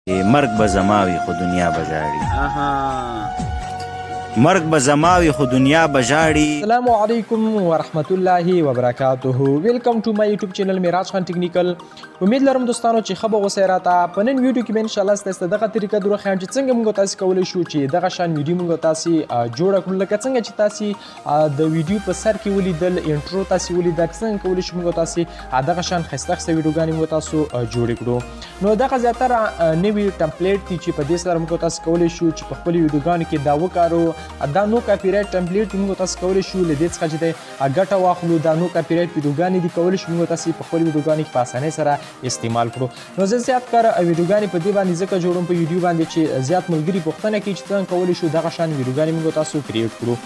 مرګ به زما وي خو دنیا به ژاړي. مرګ به زما وي خو دنیا به ژاړي. السلام علیکم ورحمت الله وبرکاته. ویلکم ټو مای یوټیوب چینل معراج خان ټیکنیکل. امید لرم دوستانو چې ښه به اوسئ راته. په نن ویډیو کې به انشاءالله ستاسو دغه طریقه دروښیم چې څنګه موږ تاسو کولی شو چې دغه شان ویډیو موږ تاسو جوړه کړو، لکه څنګه چې تاسو د ویډیو په سر کې ولیدل، انټرو تاسو ولیدل، څنګه کولی شو موږ تاسو دغه شان ښایسته ښایسته ویډیوګانې موږ تاسو جوړې کړو. نو دغه زیاتره نوي ټمپلیټ دي چې په دې سره موږ تاسو کولی شو چې په خپل ویډیوګانو کې دا وکارو. دا نو کاپی رایټ ټمپلیټ موږ تاسو کولی شو له دې څخه چې ګټه واخلو. دا نو کاپی رایټ ویډیوګانې دي کولی شو موږ تاسو په خپل ویډیوګانو کې په اسانۍ سره استعمال کړو. نو زه زیات کار ویډیوګانې په دې باندې ځکه جوړوم په یوټیوب باندې چې زیات ملګري پوښتنه کوي چې څنګه کولی شو دغه شان ویډیوګانې موږ تاسو کریټ کړو.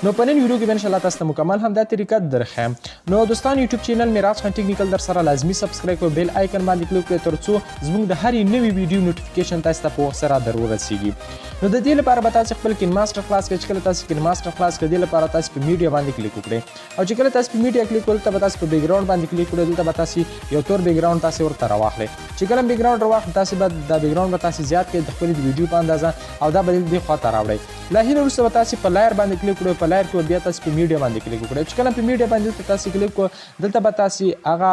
نو په نن ویډیو کې به انشاءالله تاسو ته مکمل هم دا طریقه درښیم. نو دوستان یوټیوب چینل معراج خان ټیکنیکل در سره لازمي سبسکرایب کړئ، بیل آیکن باندې کلیک کړئ ترڅو زموږ د هرې نوې ویډیو نوټیفیکیشن تاسو ته په وخت سره در ورسیږي. نو د دې لپاره به تاسو خپل کین ماسټر کلاس کې چې کله تاسو کین ماسټر کلاس کې دې لپاره تاسو په میډیا باندې کلیک وکړئ، او چې کله تاسو په میډیا کلیک وکړئ ته به تاسو په بیک ګراوند باندې کلیک وکړئ. دلته به تاسو یو تور بیک ګراوند تاسو ورته راواخلئ. چې کله بیک ګراوند راواخلئ تاسو به دا بیک ګراوند به تاسو زیات کړئ د خپل ویډیو په اندازه، او دا به دې خواته راوړئ. له هغې وروسته به تاسو په لایر باندې کلیک وکړئ. په لایر کې بیا تاسو په میډیا باندې کلیک وکړئ. چې کله په میډیا باندې تاسو کلیک وکړئ دلته به تاسو هغه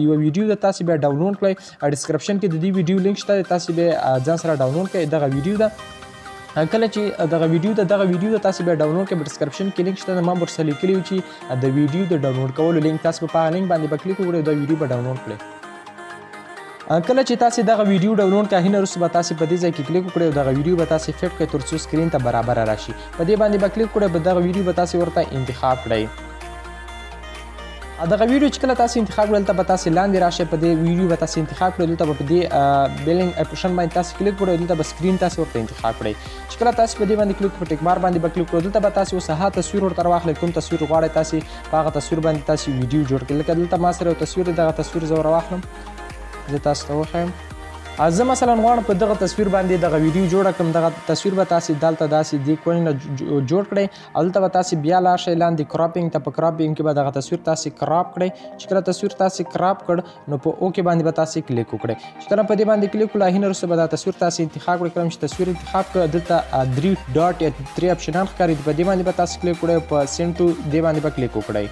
یو ویډیو د تاسو به ډاونلوډ کړئ. ډسکرپشن کې د دې ویډیو لینک شته، تاسو به ځان سره ډاونلوډ کړئ. دغه ویډیو ده کله چې دغه ویډیو د تاسو به ډاونلوډ کړئ، په ډسکرپشن کې لینک شته، ما ورسره لیکلی و چې د ویډیو د ډاونلوډ کولو لینک، تاسو په هغه لینک باندې به کلیک وکړئ، دا ویډیو به ډاونلوډ کړئ. کله چې تاسو دغه ویډیو ډاونلوډ کړئ هینه وروسته به تاسو په دې ځای کې کلیک وکړئ او دغه ویډیو به تاسو فټ کړئ ترڅو سکرین ته برابر راشي. په دې باندې به کلیک وکړئ، دغه ویډیو به تاسو ورته انتخاب کړئ. دغه ویډیو چې کله تاسو انتخاب کړئ دلته به تاسو لاندې راشئ، په دې ویډیو به تاسو انتخاب کړئ، دلته به په دې بیلینګ اپشن باندې تاسو کلیک وکړئ، دلته به سکرین تاسو ورته انتخاب کړئ. چې کله تاسو په دې باندې کلیک په ټیک مار باندې به کلیک کړئ، دلته به تاسو اوس هغه تصویر ورته راواخلئ کوم تصویر غواړئ تاسو په هغه تصویر باندې تاسو ویډیو جوړ کړئ. لکه دلته ما سره یو تصویر دغه تصویر زه راواخلم، زه تاسو ته وښیم. زه مثلا غواړم په دغه تصویر باندې دغه ویډیو جوړه کړم. دغه تصویر به تاسو دلته داسې دې کوڼې نه جوړ کړئ، او دلته به تاسو بیا لاړ شئ لاندې کراپینګ ته. په کراپینګ کې به دغه تصویر تاسو کراپ کړئ. چې کله تصویر تاسو کراپ کړ نو په اوکې باندې به تاسو کلیک وکړئ. چې کله په دې باندې کلیک وکړئ هینه وروسته به دا تصویر تاسو انتخاب کړئ. کله چې تصویر انتخاب کړئ دلته 3 ډاټ یا 3 اپشنان ښکاري، په دې باندې به تاسو کلیک وکړئ، په سینډ ټو دې باندې به کلیک وکړئ.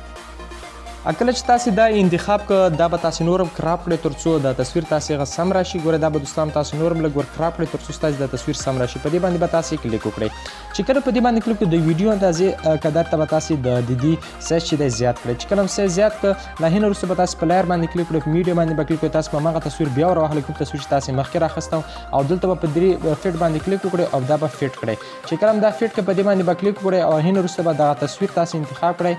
کله چې تاسو دا انتخاب کړ دا به تاسو نورم کراپ کړئ ترڅو دا تصویر تاسو هغه سم راشي. ګوره دا به دوستان تاسو نورم لږ ور کراپ کړئ ترڅو تاسو دا تصویر سم راشي. په دې باندې به تاسو کلیک وکړئ. چې کله په دې باندې کلیک وکړئ د ویډیو اندازې قدر ته به تاسو د دې سایز چې دی زیات کړئ. چې کله سایز زیات کړ له هینه وروسته به تاسو په لایر باندې کلیک وکړئ، په میډیا باندې به کلیک وکړئ، تاسو په هغه تصویر بیا ورواخلئ کوم تصویر چې تاسو مخکې راخیستو، او دلته به په 3 فټ باندې کلیک وکړئ او دا به فټ کړئ. چې کله دا فټ کړئ په دې باندې به کلیک وکړئ، او هینه وروسته به دغه تصویر تاسو انتخاب کړئ،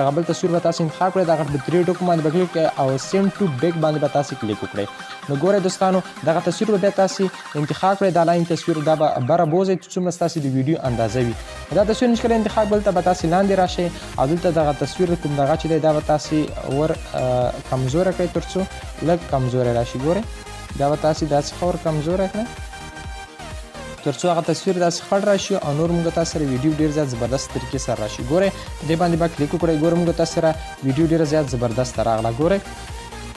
دغه بل تصویر به تاسو انتخاب کړئ، دغه په 3 ډوک باندې به کلیک وکړئ او سینډ ټو بیک باندې به تاسو کلیک وکړئ. نو ګوره دوستانو دغه تصویر به بیا تاسو انتخاب کړئ، دا لاین تصویر دا به بره بوځئ څومره ستاسو د ویډیو اندازه وي. دا تصویر چې کله انتخاب دلته به تاسو لاندې راشئ، او دلته دغه تصویر کوم دغه چې دی دا به تاسو ور کمزوره کړئ ترڅو لږ کمزوره راشي. ګوره دا به تاسو داسې ښه ور کمزوره کړئ ترڅو هغه تصویر داسې خړ راشي او نور موږ تاسو سره ویډیو ډېر زیات زبردست طریقې سره راشي. ګوره دې باندې به کلیک وکړئ، ګوره موږ تاسو سره ویډیو ډېره زیات زبردست راغله. ګوره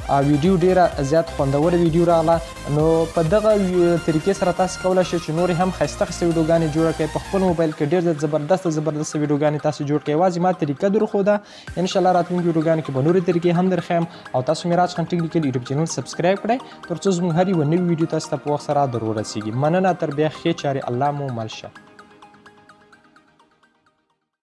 ویډیو ډیره زیات خوندوره ویډیو راغله. نو په دغه طریقې سره تاسو کولی شئ چې نورې هم ښایسته ښایسته ویډیوګانې جوړه کړئ. په خپل موبایل کې ډېر زیات زبردست ویډیوګانې تاسو جوړ کړئ. یوازې ما طریقه درښوده، انشاءالله راتلونکي ویډیوګانو کې به نورې طریقې هم درښیم. او تاسو معراج خان ټیکنیکل یوټیوب چینل سبسکرایب کړئ ترڅو زموږ هر یوه نوې ویډیو تاسو ته په وخت سره در ورسیږي. مننه، تر بیا ښې چارې، الله مو مل شه.